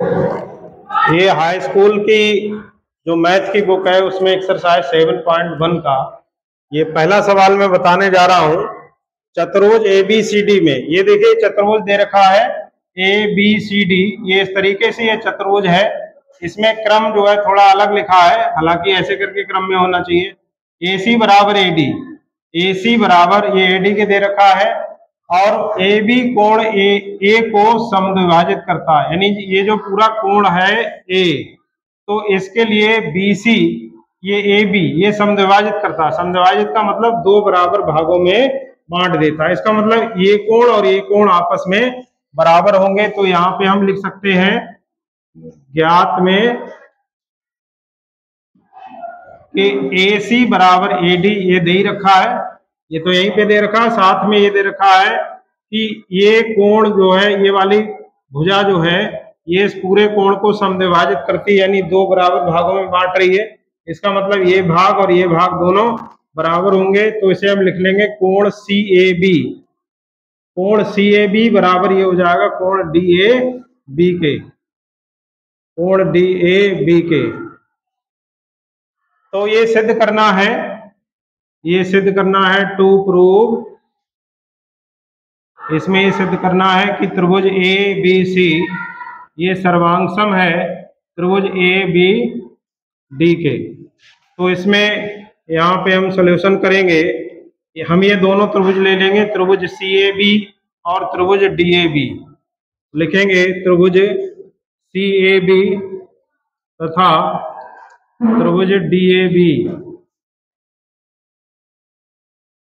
ये high school की जो मैथ की बुक है उसमें एक्सरसाइज 7.1 का ये पहला सवाल मैं बताने जा रहा हूं। चतुर्भुज ABCD में ये देखिए चतुर्भुज दे रखा है ABCD, ये इस तरीके से ये चतुर्भुज है। इसमें क्रम जो है थोड़ा अलग लिखा है, हालांकि ऐसे करके क्रम में होना चाहिए। AC बराबर AD, AC बराबर ये AD के दे रखा है और AB कोण A को समद्विभाजित करता है, यानी ये जो पूरा कोण है A, तो इसके लिए BC ये AB ये समद्विभाजित करता है। समद्विभाजित का मतलब दो बराबर भागों में बांट देता है। इसका मतलब ये कोण और ये कोण आपस में बराबर होंगे। तो यहाँ पे हम लिख सकते हैं ज्ञात में कि AC बराबर AD ये दे ही रखा है, ये तो यहीं पे दे रखा है। साथ में ये दे रखा है कि ये कोण जो है, ये वाली भुजा जो है ये इस पूरे कोण को समद्विभाजित करती है, यानी दो बराबर भागों में बांट रही है। इसका मतलब ये भाग और ये भाग दोनों बराबर होंगे। तो इसे हम लिख लेंगे कोण CAB। कोण CAB बराबर ये हो जाएगा कोण DAB के, कोण DAB के। तो ये सिद्ध करना है, ये सिद्ध करना है टू प्रूव, इसमें ये सिद्ध करना है कि त्रिभुज ABC ये सर्वांग है त्रिभुज ABD के। तो इसमें यहाँ पे हम सॉल्यूशन करेंगे, हम ये दोनों त्रिभुज ले लेंगे, त्रिभुज CAB और त्रिभुज DAB। लिखेंगे त्रिभुज CAB तथा त्रिभुज DAB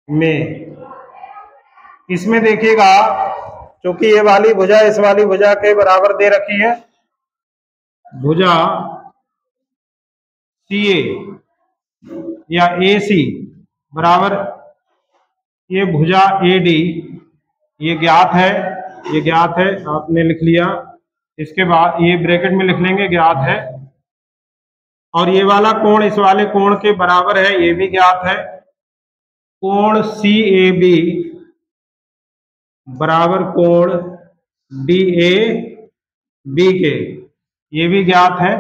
में। इसमें देखिएगा क्योंकि ये वाली भुजा इस वाली भुजा के बराबर दे रखी है, भुजा CA या AC बराबर ये भुजा AD, ये ज्ञात है, ये ज्ञात है, आपने लिख लिया। इसके बाद ये ब्रैकेट में लिख लेंगे ज्ञात है, और ये वाला कोण इस वाले कोण के बराबर है, ये भी ज्ञात है। कोण CAB बराबर कोण DAB के, ये भी ज्ञात है।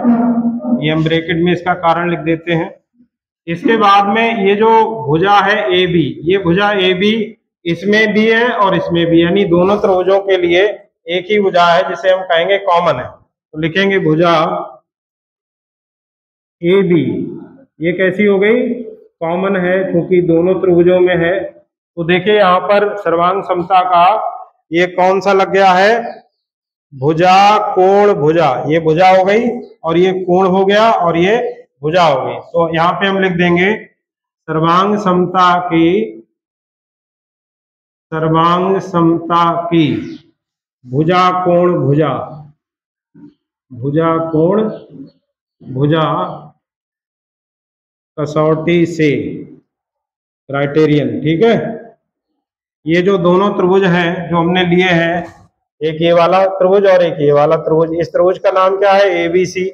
ये हम ब्रैकेट में इसका कारण लिख देते हैं। इसके बाद में ये जो भुजा है AB, ये भुजा AB इसमें भी है और इसमें भी, यानी दोनों त्रिभुजों के लिए एक ही भुजा है जिसे हम कहेंगे कॉमन है। तो लिखेंगे भुजा AB, ये कैसी हो गई, कॉमन है क्योंकि दोनों त्रिभुजों में है। तो देखिए यहाँ पर सर्वांग समता का ये कौन सा लग गया है, भुजा कोण भुजा, ये भुजा हो गई और ये कोण हो गया और ये भुजा हो गई। तो यहाँ पे हम लिख देंगे सर्वांग समता की, सर्वांग समता की भुजा कोण भुजा, भुजा कोण भुजा कसौटी से, क्राइटेरियन, ठीक है। ये जो दोनों त्रिभुज हैं जो हमने लिए हैं, एक ये वाला त्रिभुज और एक ये वाला त्रिभुज, इस त्रिभुज का नाम क्या है ABC।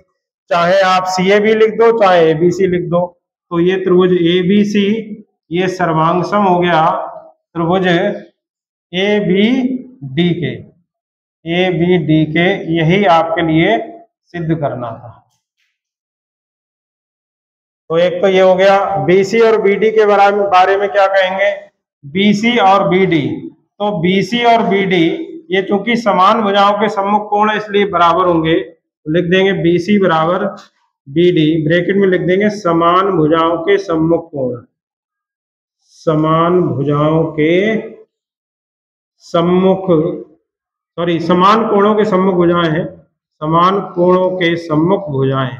चाहे आप CAB लिख दो चाहे ABC लिख दो। तो ये त्रिभुज ABC ये सर्वांगसम हो गया त्रिभुज ABD के, ABD के। यही आपके लिए सिद्ध करना था। तो एक तो ये हो गया। BC और BD के बारे में क्या कहेंगे, BC और BD। तो BC और BD ये चूंकि समान भुजाओं के सम्मुख कोण है इसलिए बराबर होंगे। तो लिख देंगे BC बराबर BD, ब्रैकेट में लिख देंगे समान भुजाओं के सम्मुख कोण, समान भुजाओं के सम्मुख, सॉरी समान कोणों के सम्मुख भुजाएं हैं, समान कोणों के सम्मुख भुजाएं।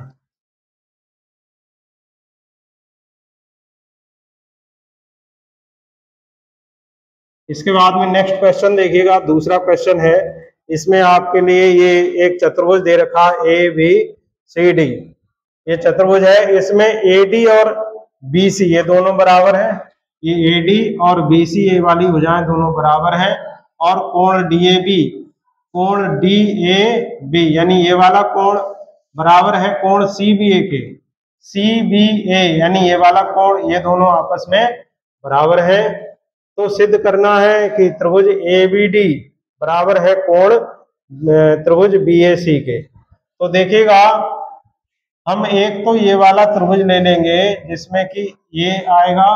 इसके बाद में नेक्स्ट क्वेश्चन देखिएगा, दूसरा क्वेश्चन है। इसमें आपके लिए ये एक चतुर्भुज दे रखा है ABCD, ये चतुर्भुज है। इसमें AD और BC ये दोनों बराबर हैं, ये AD और BC ये वाली भुजाएं दोनों बराबर हैं। और कोण DAB, कोण DAB यानी ये वाला कोण बराबर है कोण CBA के, CBA यानी ये वाला कोण, ये दोनों आपस में बराबर है। तो सिद्ध करना है कि त्रिभुज ABD बराबर है कोण त्रिभुज BAC के। तो देखिएगा, हम एक तो ये वाला त्रिभुज ले लेंगे जिसमें कि ये आएगा,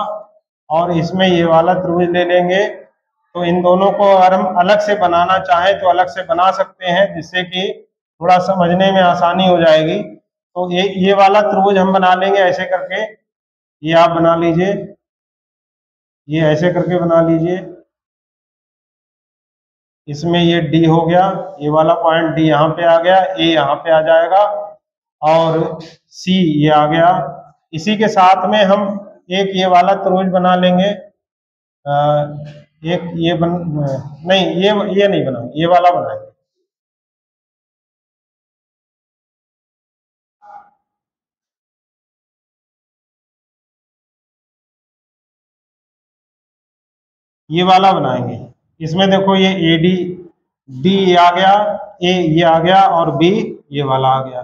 और इसमें ये वाला त्रिभुज ले लेंगे। तो इन दोनों को अगर हम अलग से बनाना चाहें तो अलग से बना सकते हैं, जिससे कि थोड़ा समझने में आसानी हो जाएगी। तो ये वाला त्रिभुज हम बना लेंगे ऐसे करके, ये आप बना लीजिए, ये ऐसे करके बना लीजिए। इसमें ये डी हो गया, ये वाला पॉइंट डी यहाँ पे आ गया, ए यहाँ पे आ जाएगा, और सी ये आ गया। इसी के साथ में हम एक ये वाला त्रिभुज बना लेंगे, एक ये नहीं, ये नहीं बनाएंगे, ये वाला बनाएंगे। ये वाला बनाएंगे। इसमें देखो ये ए डी, डी ये आ गया, ए ये आ गया, और बी ये वाला आ गया।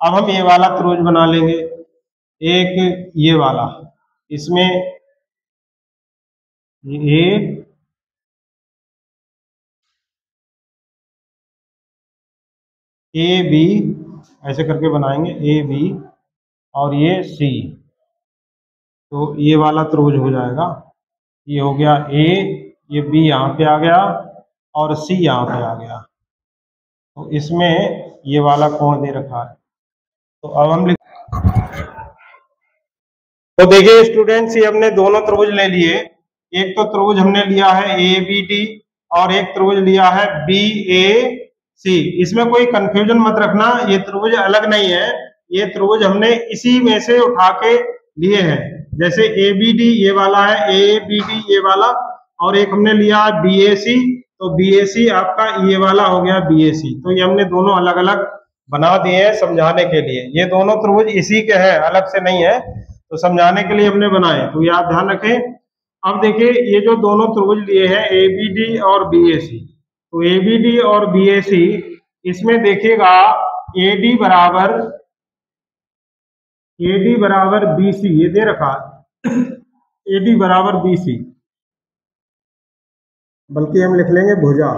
अब हम ये वाला त्रिभुज बना लेंगे, एक ये वाला, इसमें ए बी ऐसे करके बनाएंगे, ए बी और ये सी। तो ये वाला त्रिभुज हो जाएगा, ये हो गया ए, ये बी यहाँ पे आ गया, और सी यहाँ पे आ गया। तो इसमें ये वाला कोण दे रखा है। तो अब हम तो देखिए स्टूडेंट्स, ये हमने दोनों त्रिभुज ले लिए। एक तो त्रिभुज हमने लिया है ए बी डी, और एक त्रिभुज लिया है बी ए सी। इसमें कोई कंफ्यूजन मत रखना, ये त्रिभुज अलग नहीं है, ये त्रिभुज हमने इसी में से उठा के लिए हैं। जैसे ए बी डी ये वाला है, ए बी डी ये वाला, और एक हमने लिया है बी ए सी, तो बी ए सी आपका ये वाला हो गया बी ए सी। तो ये हमने दोनों अलग अलग बना दिए हैं समझाने के लिए। ये दोनों त्रिभुज इसी के हैं, अलग से नहीं है, तो समझाने के लिए हमने बनाए। तो ये आप ध्यान रखें। अब देखिए, ये जो दोनों त्रिभुज लिए हैं ए बी डी और बी ए सी, तो ए बी डी और बी ए सी, इसमें देखिएगा ए डी बराबर बी सी, ये दे रखा ए डी बराबर बी सी, बल्कि हम लिख लेंगे भुजा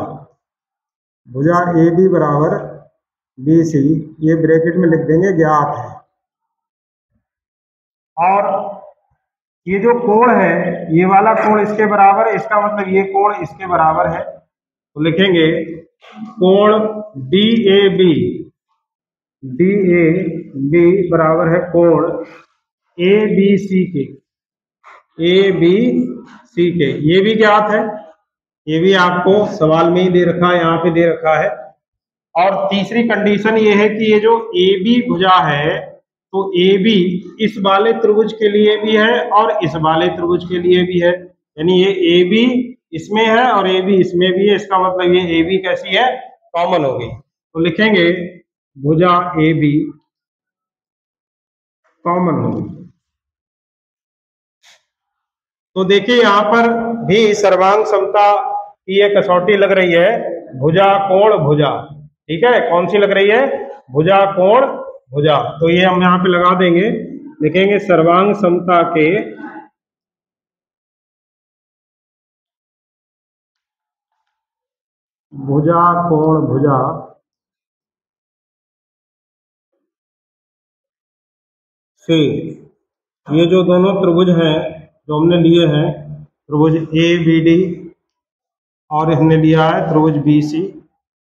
ए डी बराबर बी सी, ये ब्रैकेट में लिख देंगे, ज्ञात है। और ये जो कोण है, ये वाला कोण इसके बराबर है, इसका मतलब ये कोण इसके बराबर है। तो लिखेंगे कोण डी ए बी बराबर है कोण ए बी सी के। ये भी ज्ञात है, ये भी आपको सवाल में ही दे रखा है, यहाँ पे दे रखा है। और तीसरी कंडीशन ये है कि ये जो ए बी भुजा है, तो ए बी इस वाले त्रिभुज के लिए भी है और इस वाले त्रिभुज के लिए भी है, यानी ये ए बी इसमें है और ए बी इसमें भी है। इसका मतलब ये ए बी कैसी है, कॉमन होगी। तो लिखेंगे भुजा ए बी कॉमन होगी। तो देखिए यहाँ पर भी सर्वांग समता की एक कसौटी लग रही है, भुजा कोण भुजा, ठीक है। कौन सी लग रही है, भुजा कोण भुजा। तो ये हम यहाँ पे लगा देंगे, लिखेंगे सर्वांग समता के भुजा कोण भुजा से ये जो दोनों त्रिभुज हैं जो हमने लिए हैं, त्रिभुज ए बी डी, और हमने लिया है त्रिभुज बी सी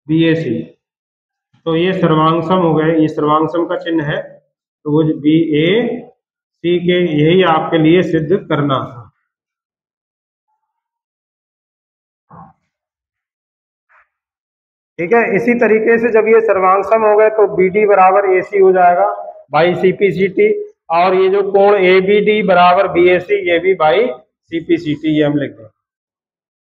बी ए सी, तो ये सर्वांगसम हो गए। ये सर्वांगसम का चिन्ह है त्रिभुज बी ए सी के, यही आपके लिए सिद्ध करना था। ठीक है। इसी तरीके से जब ये सर्वांगसम हो गए तो बी डी बराबर ए सी हो जाएगा by C P C T, और ये जो कोण ए बी डी बराबर बी ए सी, ये भी by C P C T, ये हम लिख दें।